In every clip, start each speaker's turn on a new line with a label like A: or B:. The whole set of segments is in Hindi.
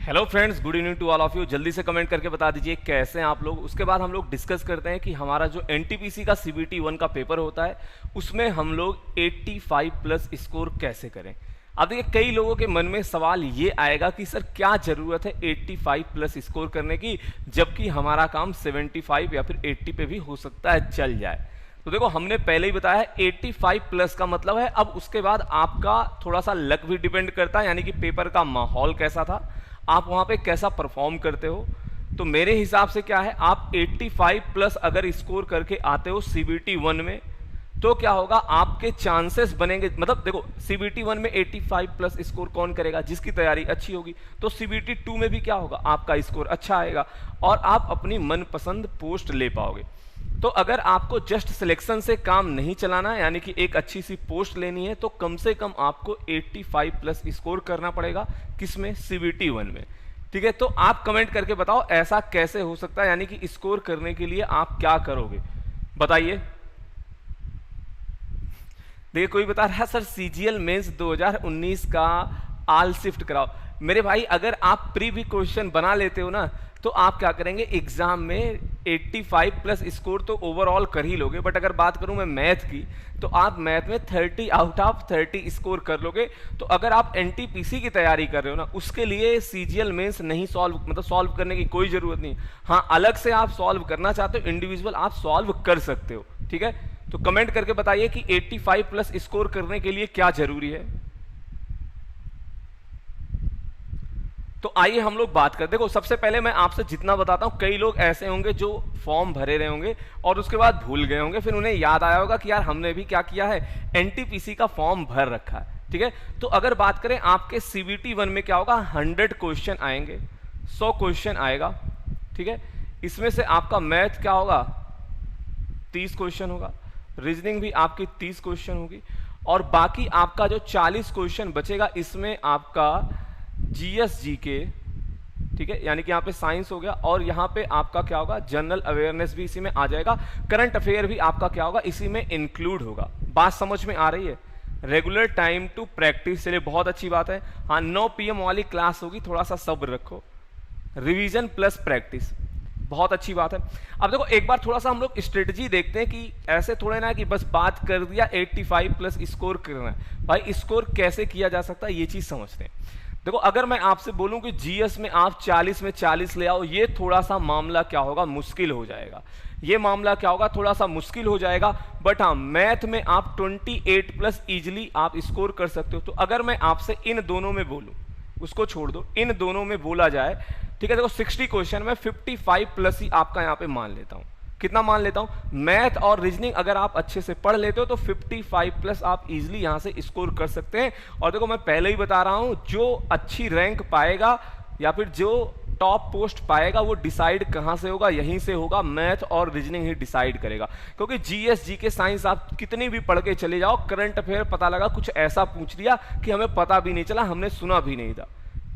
A: Hello friends, good evening to all of you. जल्दी से कमेंट करके बता दीजिए कैसे हैं आप लोग। उसके बाद हम लोग डिस्कस करते हैं कि हमारा जो एनटीपीसी का सीबीटी 1 का पेपर होता है उसमें हम लोग 85 प्लस स्कोर कैसे करें। अब देखिए, कई लोगों के मन में सवाल ये आएगा कि सर क्या जरूरत है 85 प्लस स्कोर करने की, जबकि हमारा काम 75 या फिर 80 पे भी हो सकता है चल जाए। तो देखो, हमने पहले ही बताया है 85 प्लस का मतलब है। अब उसके बाद आपका थोड़ा सा लक भी डिपेंड करता है, यानी कि पेपर का माहौल कैसा था, आप वहां पे कैसा परफॉर्म करते हो। तो मेरे हिसाब से क्या है, आप 85 प्लस अगर स्कोर करके आते हो सीबीटी 1 में, तो क्या होगा, आपके चांसेस बनेंगे। मतलब देखो, सीबीटी 1 में 85 प्लस स्कोर कौन करेगा, जिसकी तैयारी अच्छी होगी। तो सीबीटी 2 में भी क्या होगा, आपका स्कोर अच्छा आएगा और आप अपनी मनपसंद पोस्ट ले पाओगे। तो अगर आपको जस्ट सिलेक्शन से काम नहीं चलाना है, यानी कि एक अच्छी सी पोस्ट लेनी है, तो कम से कम आपको 85 प्लस स्कोर करना पड़ेगा। किसमें? सीबीटी 1 में। ठीक है, तो आप कमेंट करके बताओ ऐसा कैसे हो सकता है, यानी कि स्कोर करने के लिए आप क्या करोगे, बताइए। देखिए, कोई बता रहा है सर सीजीएल मेंस 2019 का आल शिफ्ट कराओ। मेरे भाई, अगर आप प्री भी क्वेश्चन बना लेते हो ना, तो आप क्या करेंगे, एग्जाम में 85 प्लस स्कोर तो ओवरऑल कर ही लोगे। बट अगर बात करूं मैं मैथ की, तो आप मैथ में 30 आउट ऑफ 30 स्कोर कर लोगे। तो अगर आप एनटीपीसी की तैयारी कर रहे हो ना, उसके लिए सीजीएल मेंस नहीं सॉल्व करने की कोई जरूरत नहीं। हाँ, अलग से आप सॉल्व करना चाहते हो, इंडिविजुअल आप सॉल्व कर सकते हो। ठीक है, तो कमेंट करके बताइए कि 85 प्लस स्कोर करने के लिए क्या जरूरी है। तो आइए हम लोग बात करते। देखो, सबसे पहले मैं आपसे जितना बताता हूं, कई लोग ऐसे होंगे जो फॉर्म भरे रहे होंगे और उसके बाद भूल गए होंगे, फिर उन्हें याद आया होगा कि यार हमने भी क्या किया है, एनटीपीसी का फॉर्म भर रखा है। ठीक है, तो अगर बात करें आपके सीबीटी 1 में क्या होगा, 100 क्वेश्चन आएंगे, 100 क्वेश्चन आएगा। ठीक है, इसमें से आपका मैथ क्या होगा, 30 क्वेश्चन होगा, रीजनिंग भी आपकी 30 क्वेश्चन होगी, और बाकी आपका जो 40 क्वेश्चन बचेगा, इसमें आपका जीएस जीके, ठीक है, यानी कि यहाँ पे साइंस हो गया, और यहाँ पे आपका क्या होगा, जनरल अवेयरनेस भी इसी में आ जाएगा, करंट अफेयर भी आपका क्या होगा, इसी में इंक्लूड होगा। बात समझ में आ रही है? रेगुलर टाइम टू प्रैक्टिस, चलिए बहुत अच्छी बात है। हाँ, 9 PM वाली क्लास होगी, थोड़ा सा सब्र रखो। रिवीजन प्लस प्रैक्टिस, बहुत अच्छी बात है। अब देखो, एक बार थोड़ा सा हम लोग स्ट्रेटजी देखते हैं कि ऐसे थोड़े ना कि बस बात कर दिया 85 प्लस स्कोर करना है। भाई, स्कोर कैसे किया जा सकता है, ये चीज समझते हैं। देखो, अगर मैं आपसे बोलूं कि जीएस में आप 40 में 40 ले आओ, ये थोड़ा सा मामला क्या होगा, मुश्किल हो जाएगा। ये मामला क्या होगा, थोड़ा सा मुश्किल हो जाएगा। बट हाँ, मैथ में आप 28 प्लस इजिली आप स्कोर कर सकते हो। तो अगर मैं आपसे इन दोनों में बोलूं, उसको छोड़ दो, इन दोनों में बोला जाए, ठीक है, देखो 60 क्वेश्चन में 55 प्लस ही आपका यहां पे मान लेता हूं। कितना मान लेता हूं? मैथ और रीजनिंग अगर आप अच्छे से पढ़ लेते हो तो 55 प्लस आप इजीली यहां से स्कोर कर सकते हैं। और देखो, मैं पहले ही बता रहा हूं, जो अच्छी रैंक पाएगा या फिर जो टॉप पोस्ट पाएगा, वो डिसाइड कहां से होगा, यहीं से होगा। मैथ और रीजनिंग ही डिसाइड करेगा, क्योंकि जीएस जीके साइंस आप कितनी भी पढ़ के चले जाओ, करंट अफेयर पता लगा कुछ ऐसा पूछ दिया कि हमें पता भी नहीं चला, हमने सुना भी नहीं था,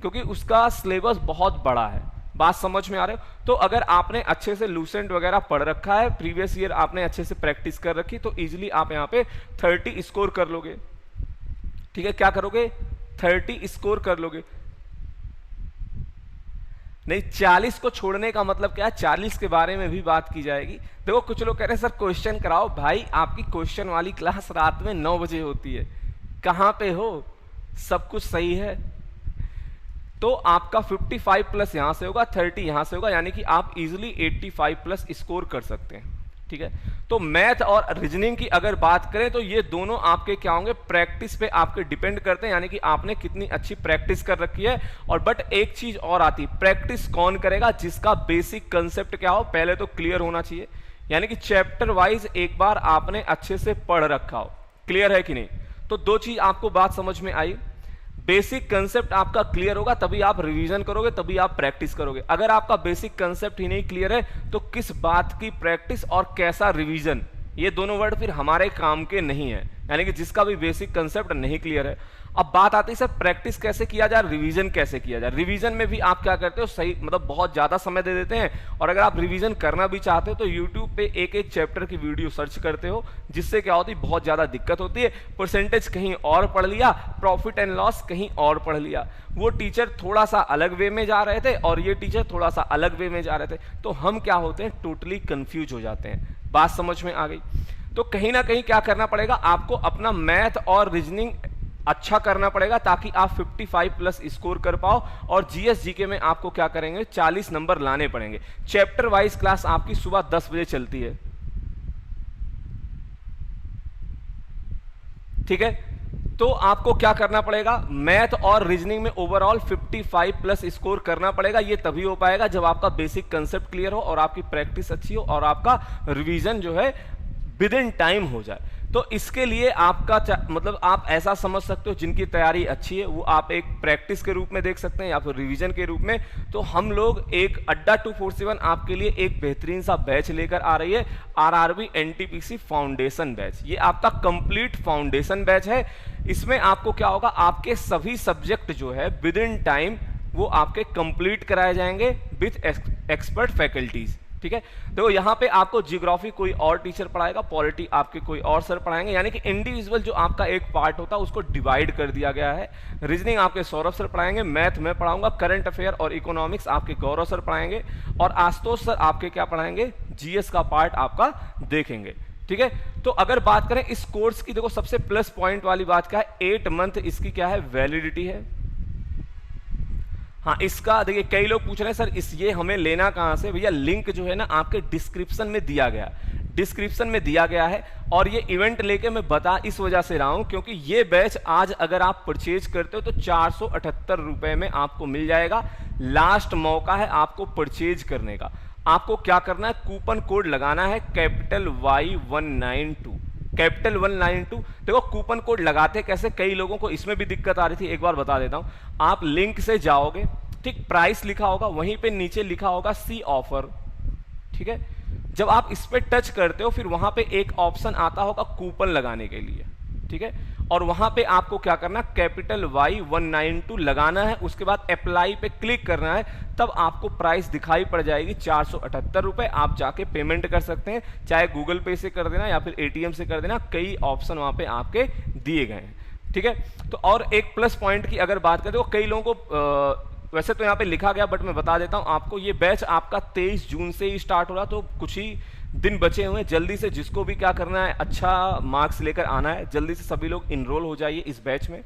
A: क्योंकि उसका सिलेबस बहुत बड़ा है। बात समझ में आ रहे हो? तो अगर आपने अच्छे से लूसेंट वगैरह पढ़ रखा है, प्रीवियस ईयर आपने अच्छे से प्रैक्टिस कर रखी, तो इजीली आप यहां पे 30 स्कोर कर लोगे। ठीक है, क्या करोगे, 30 स्कोर कर लोगे। नहीं, 40 को छोड़ने का मतलब क्या है, 40 के बारे में भी बात की जाएगी। देखो, कुछ लोग कह रहे हैं सर क्वेश्चन कराओ। भाई, आपकी क्वेश्चन वाली क्लास रात में 9 बजे होती है, कहां पे हो, सब कुछ सही है। तो आपका 55 प्लस यहां से होगा, 30 यहां से होगा, यानी कि आप इजीली 85 प्लस स्कोर कर सकते हैं। ठीक है, तो मैथ और रीजनिंग की अगर बात करें तो ये दोनों आपके क्या होंगे, प्रैक्टिस पे आपके डिपेंड करते हैं, यानी कि आपने कितनी अच्छी प्रैक्टिस कर रखी है। और बट एक चीज और आती है, प्रैक्टिस कौन करेगा, जिसका बेसिक कंसेप्ट क्या हो पहले तो क्लियर होना चाहिए, यानी कि चैप्टर वाइज एक बार आपने अच्छे से पढ़ रखा हो। क्लियर है कि नहीं? तो दो चीज आपको बात समझ में आई, बेसिक कंसेप्ट आपका क्लियर होगा तभी आप रिवीजन करोगे, तभी आप प्रैक्टिस करोगे। अगर आपका बेसिक कंसेप्ट ही नहीं क्लियर है तो किस बात की प्रैक्टिस और कैसा रिवीजन, ये दोनों वर्ड फिर हमारे काम के नहीं है, यानी कि जिसका भी बेसिक कंसेप्ट नहीं क्लियर है। अब बात आती है सर प्रैक्टिस कैसे किया जाए, रिवीजन कैसे किया जाए। रिवीजन में भी आप क्या करते हो, सही मतलब बहुत ज्यादा समय दे देते हैं, और अगर आप रिवीजन करना भी चाहते हो तो यूट्यूब पे एक एक चैप्टर की वीडियो सर्च करते हो, जिससे क्या होती है बहुत ज्यादा दिक्कत होती है। परसेंटेज कहीं और पढ़ लिया, प्रॉफिट एंड लॉस कहीं और पढ़ लिया। वो टीचर थोड़ा सा अलग वे में जा रहे थे और ये टीचर थोड़ा सा अलग वे में जा रहे थे, तो हम क्या होते हैं टोटली कंफ्यूज हो जाते हैं। बात समझ में आ गई? तो कहीं ना कहीं क्या करना पड़ेगा आपको, अपना मैथ और रीजनिंग अच्छा करना पड़ेगा ताकि आप 55 प्लस स्कोर कर पाओ। और जीएस जीके में आपको क्या करेंगे 40 नंबर लाने पड़ेंगे। चैप्टर वाइज क्लास आपकी सुबह 10 बजे चलती है, ठीक है। तो आपको क्या करना पड़ेगा, मैथ और रीजनिंग में ओवरऑल 55 प्लस स्कोर करना पड़ेगा। ये तभी हो पाएगा जब आपका बेसिक कंसेप्ट क्लियर हो और आपकी प्रैक्टिस अच्छी हो और आपका रिवीजन जो है विद इन टाइम हो जाए। तो इसके लिए आपका मतलब आप ऐसा समझ सकते हो, जिनकी तैयारी अच्छी है वो आप एक प्रैक्टिस के रूप में देख सकते हैं या फिर रिवीजन के रूप में। तो हम लोग एक अड्डा 247 आपके लिए एक बेहतरीन सा बैच लेकर आ रही है, आरआरबी एनटीपीसी फाउंडेशन बैच। ये आपका कंप्लीट फाउंडेशन बैच है। इसमें आपको क्या होगा, आपके सभी सब्जेक्ट जो है विद इन टाइम वो आपके कंप्लीट कराए जाएंगे विथ एक्सपर्ट फैकल्टीज, ठीक है। तो यहाँ पे आपको ज्योग्राफी कोई और टीचर पढ़ाएगा, पॉलिटी आपके कोई और सर पढ़ाएंगे, यानी कि इंडिविजुअल जो आपका एक पार्ट होता है उसको डिवाइड कर दिया गया है। रीजनिंग आपके सौरभ सर पढ़ाएंगे, मैथ मैं पढ़ाऊंगा, करंट अफेयर और इकोनॉमिक्स आपके गौरव सर पढ़ाएंगे, और आशुतोष सर आपके क्या पढ़ाएंगे, जीएस का पार्ट आपका देखेंगे, ठीक है। तो अगर बात करें इस कोर्स की, देखो सबसे प्लस पॉइंट वाली बात क्या है, 8 मंथ इसकी क्या है वैलिडिटी है। हाँ, इसका देखिए कई लोग पूछ रहे हैं सर इस ये हमें लेना कहां से। भैया लिंक जो है ना आपके डिस्क्रिप्शन में दिया गया, डिस्क्रिप्शन में दिया गया है। और ये इवेंट लेके मैं बता इस वजह से रहा हूं क्योंकि ये बैच आज अगर आप परचेज करते हो तो 478 रुपए में आपको मिल जाएगा। लास्ट मौका है आपको परचेज करने का। आपको क्या करना है, कूपन कोड लगाना है कैपिटल Y192, कैपिटल 192। देखो कूपन कोड लगाते कैसे, कई लोगों को इसमें भी दिक्कत आ रही थी, एक बार बता देता हूं। आप लिंक से जाओगे, ठीक, प्राइस लिखा होगा, वहीं पे नीचे लिखा होगा सी ऑफर, ठीक है। जब आप इस पे टच करते हो फिर वहां पे एक ऑप्शन आता होगा कूपन लगाने के लिए, ठीक है। और वहां पे आपको क्या करना, कैपिटल Y192 लगाना है, उसके बाद अप्लाई पे क्लिक करना है, तब आपको प्राइस दिखाई पड़ जाएगी 478 रुपए। आप जाके पेमेंट कर सकते हैं, चाहे गूगल पे से कर देना या फिर एटीएम से कर देना, कई ऑप्शन वहां पे आपके दिए गए हैं, ठीक है। तो और एक प्लस पॉइंट की अगर बात करें तो कई लोगों को वैसे तो यहाँ पे लिखा गया बट मैं बता देता हूँ आपको, ये बैच आपका 23 जून से ही स्टार्ट हो रहा, तो कुछ ही दिन बचे हुए हैं। जल्दी से जिसको भी क्या करना है, अच्छा मार्क्स लेकर आना है, जल्दी से सभी लोग इनरोल हो जाइए इस बैच में,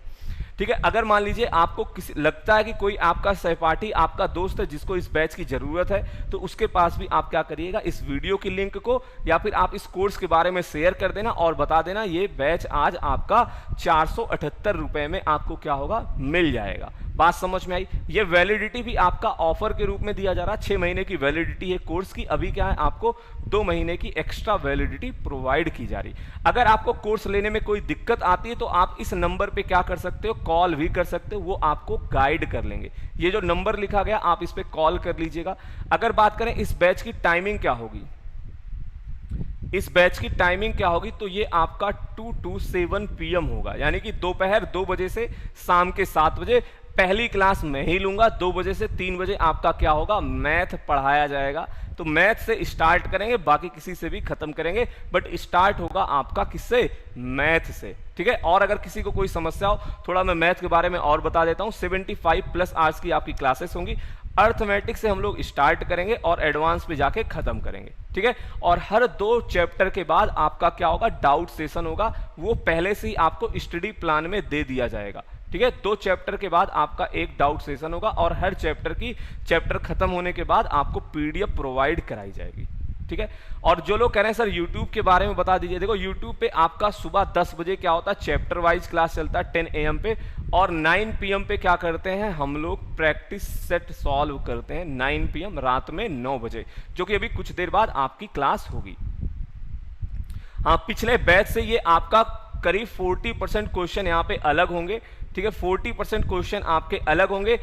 A: ठीक है। अगर मान लीजिए आपको किसी लगता है कि कोई आपका सहपाठी, आपका दोस्त है जिसको इस बैच की जरूरत है, तो उसके पास भी आप क्या करिएगा, इस वीडियो की लिंक को या फिर आप इस कोर्स के बारे में शेयर कर देना और बता देना ये बैच आज आपका 478 रुपए में आपको क्या होगा, मिल जाएगा। बात समझ में आई? ये वैलिडिटी भी आपका ऑफर के रूप में दिया जा रहा है, 6 महीने की वैलिडिटी है कोर्स की। अभी क्या है, आपको 2 महीने की एक्स्ट्रा वैलिडिटी प्रोवाइड की जा रही। अगर आपको कोर्स लेने में कोई दिक्कत आती है तो आप इस नंबर पे क्या कर सकते हो, कॉल भी कर सकते हो, वो आपको गाइड कर लेंगे। ये जो नंबर लिखा गया आप इस पे कॉल कर लीजिएगा। अगर बात करें इस बैच की टाइमिंग क्या होगी, इस बैच की टाइमिंग क्या होगी, तो ये आपका 2 to 7 PM होगा, यानी कि दोपहर 2 बजे से शाम के 7 बजे। पहली क्लास मैं ही लूंगा, 2 बजे से 3 बजे आपका क्या होगा, मैथ पढ़ाया जाएगा। तो मैथ से स्टार्ट करेंगे, बाकी किसी से भी खत्म करेंगे, बट स्टार्ट होगा आपका किससे, मैथ से, ठीक है। और अगर किसी को कोई समस्या हो, थोड़ा मैं मैथ के बारे में और बता देता हूं। 75 प्लस आवर्स की आपकी क्लासेस होंगी। अर्थमेटिक से हम लोग स्टार्ट करेंगे और एडवांस पे जाके खत्म करेंगे, ठीक है। और हर 2 चैप्टर के बाद आपका क्या होगा, डाउट सेशन होगा, वो पहले से ही आपको स्टडी प्लान में दे दिया जाएगा, ठीक है। 2 चैप्टर के बाद आपका एक डाउट सेशन होगा और हर चैप्टर खत्म होने के बाद आपको PDF प्रोवाइड कराई जाएगी, ठीक है। और जो लोग कह रहे हैं सर YouTube के बारे में बता दीजिए, देखो YouTube पे आपका सुबह 10 बजे क्या होता है, चैप्टर वाइज क्लास चलता है 10 AM पे, और 9 PM पे क्या करते हैं हम लोग, प्रैक्टिस सेट सॉल्व करते हैं 9 PM रात में 9 बजे, जो कि अभी कुछ देर बाद आपकी क्लास होगी। हाँ, पिछले बैच से ये आपका करीब 40% क्वेश्चन यहाँ पे अलग होंगे, ठीक है। 40% क्वेश्चन आपके अलग होंगे,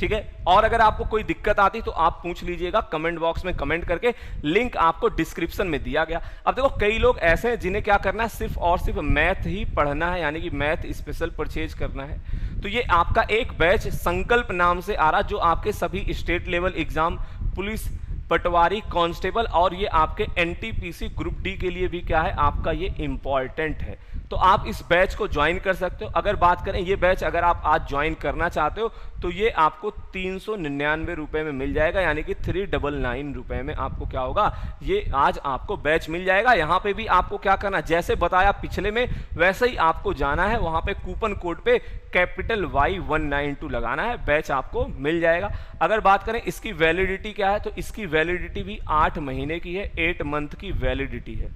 A: ठीक है। और अगर आपको कोई दिक्कत आती तो आप पूछ लीजिएगा कमेंट बॉक्स में कमेंट करके, लिंक आपको डिस्क्रिप्शन में दिया गया। अब देखो कई लोग ऐसे हैं जिन्हें क्या करना है, सिर्फ और सिर्फ मैथ ही पढ़ना है, यानी कि मैथ स्पेशल परचेज करना है। तो ये आपका एक बैच संकल्प नाम से आ रहा, जो आपके सभी स्टेट लेवल एग्जाम, पुलिस, पटवारी, कांस्टेबल और ये आपके एनटीपीसी ग्रुप डी के लिए भी क्या है, आपका ये इंपॉर्टेंट है। तो आप इस बैच को ज्वाइन कर सकते हो। अगर बात करें ये बैच अगर आप आज ज्वाइन करना चाहते हो तो ये आपको 399 रुपए में मिल जाएगा, यानी कि 399 रुपए में आपको क्या होगा, ये आज आपको बैच मिल जाएगा। यहाँ पे भी आपको क्या करना, जैसे बताया पिछले में वैसे ही आपको जाना है, वहां पे कूपन कोड पे कैपिटल Y192 लगाना है, बैच आपको मिल जाएगा। अगर बात करें इसकी वैलिडिटी क्या है, तो इसकी वैलिडिटी भी 8 महीने की है, 8 मंथ की वैलिडिटी है।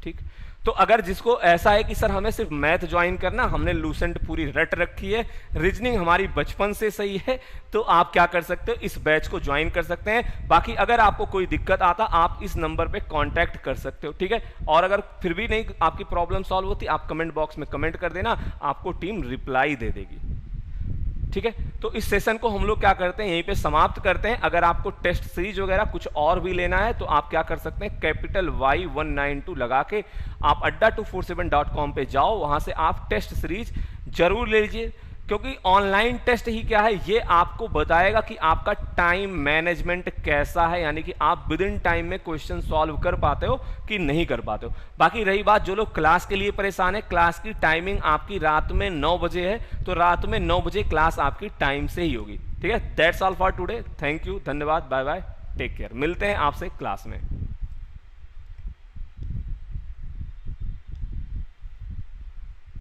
A: ठीक, तो अगर जिसको ऐसा है कि सर हमें सिर्फ मैथ ज्वाइन करना, हमने लूसेंट पूरी रट रखी है, रीजनिंग हमारी बचपन से सही है, तो आप क्या कर सकते हो, इस बैच को ज्वाइन कर सकते हैं। बाकी अगर आपको कोई दिक्कत आता, आप इस नंबर पे कांटेक्ट कर सकते हो, ठीक है। और अगर फिर भी नहीं आपकी प्रॉब्लम सॉल्व होती, आप कमेंट बॉक्स में कमेंट कर देना, आपको टीम रिप्लाई दे देगी, ठीक है। तो इस सेशन को हम लोग क्या करते हैं, यहीं पे समाप्त करते हैं। अगर आपको टेस्ट सीरीज वगैरह कुछ और भी लेना है तो आप क्या कर सकते हैं, कैपिटल Y192 लगा के आप adda247.com पे जाओ, वहां से आप टेस्ट सीरीज जरूर ले लीजिए, क्योंकि ऑनलाइन टेस्ट ही क्या है, ये आपको बताएगा कि आपका टाइम मैनेजमेंट कैसा है, यानी कि आप विद इन टाइम में क्वेश्चन सॉल्व कर पाते हो कि नहीं कर पाते हो। बाकी रही बात जो लोग क्लास के लिए परेशान है, क्लास की टाइमिंग आपकी रात में 9 बजे है, तो रात में 9 बजे क्लास आपकी टाइम से ही होगी, ठीक है। That's all for today, thank you, धन्यवाद, बाय बाय, टेक केयर, मिलते हैं आपसे क्लास में।